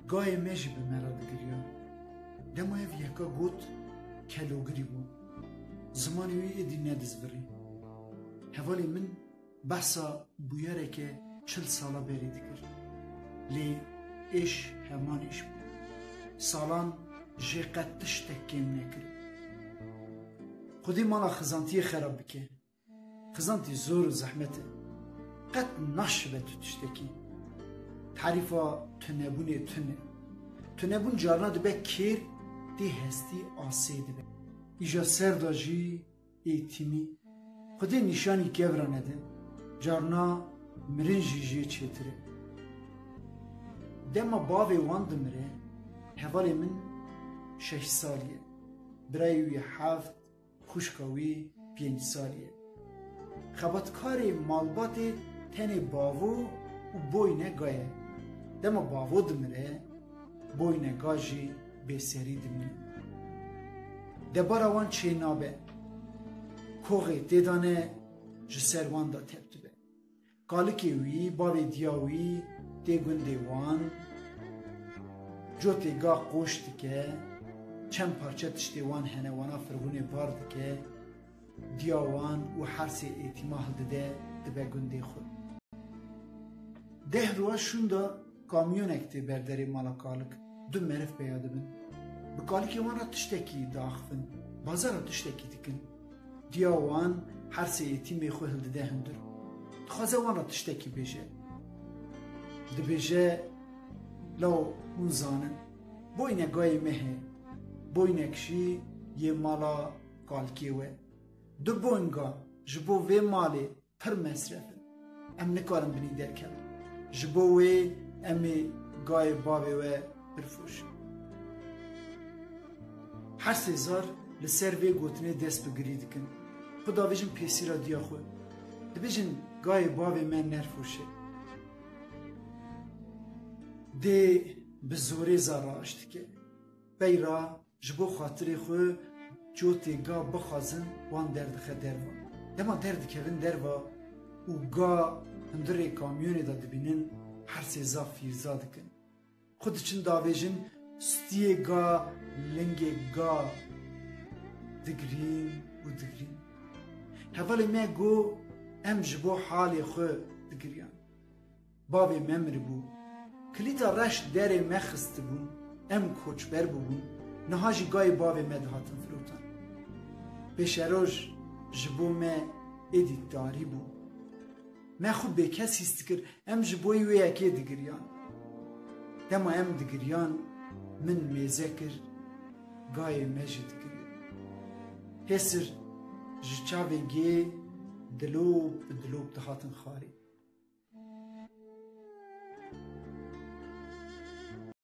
گای مجی به مرا دگریا دما اف یکا گوت کلوگری بو زمانی وی ادی ندزوری هوالی من بحثا بویاره که 40 سالا بری دگر لی ایش همان ایش بو سالان جه قدش تکیم نکری خودی مالا خزانتی خراب بکه خزانتی زور و زحمته قد نشبه تو تشتکی تعریفا تنبونه تنبون جارنا دبه کیر دی هستی آسی دبه ایجا سرداجی ایتیمی خودی نشانی گورانه ده جارنا مرنجی جه چیتره دما باوی وان دمره هوالی من 6 سالیه برایوی 7 خوشکاوی 5 سالیه خباتکاری مالباتی تنی باوو و بوینه گایه دما باوو دمره بوینه گاجی بسری دمره دبارا وان چه نابه کوغی دیدانه جسروان دا تبتبه کالکی وی باوی دیاوی دی گنده وان جوتی گاه قوشت که چند پارچه تشتی وان هنه وانا فرگونه بارد که دیاوان و حرسی ایتیماه دده دبه گنده خود ده روش شوندا کامیون اکتی برداری مالا کالک دو مرف بیاده بین بکالکی وانا تشتکی داخفن بازارا تشتکی دکن دیاوان حرسی ایتیمی خود دده هندر خوازه وانا تشتکی بیشه دبیجه لو اون زانن بوینه گای مهه بوینه کشی یه مالا کالکیوه دو بوینگا جبو وی مالی پر مصرفن ام نکارم بینی در کن جبو وی امی گای بابی و برفوش هر سیزار لسر وی گوتنه دست بگری دکن خدا ویجن پیسی را دیا خود دبیجن گای بابی من نرفوشه دی بزوری زاراشت که بیرا جبو خاطری خو جوتی گا بخازن وان درد خدروا دما درد کردن دروا و گا هندره کامیونی دا دبینن هر سیزا فیرزا دکن خود چند داویجن ستیه گا لنگه گا دگرین و دگرین هوالی ما گو ام جبو حالی خو دگریان بابی ممری بو کلیتا رش دره مخست بون ام کوچبر بون نهاجی گای باوی مدهاتن فروتن بشروش جبو ما ایدیت داری بون ما خود به کسی استکر ام جبوی وی اکی دگریان دما ام دگریان من میزکر گای مجی دگریان هسر جچاوی گی دلوب دهاتن خاری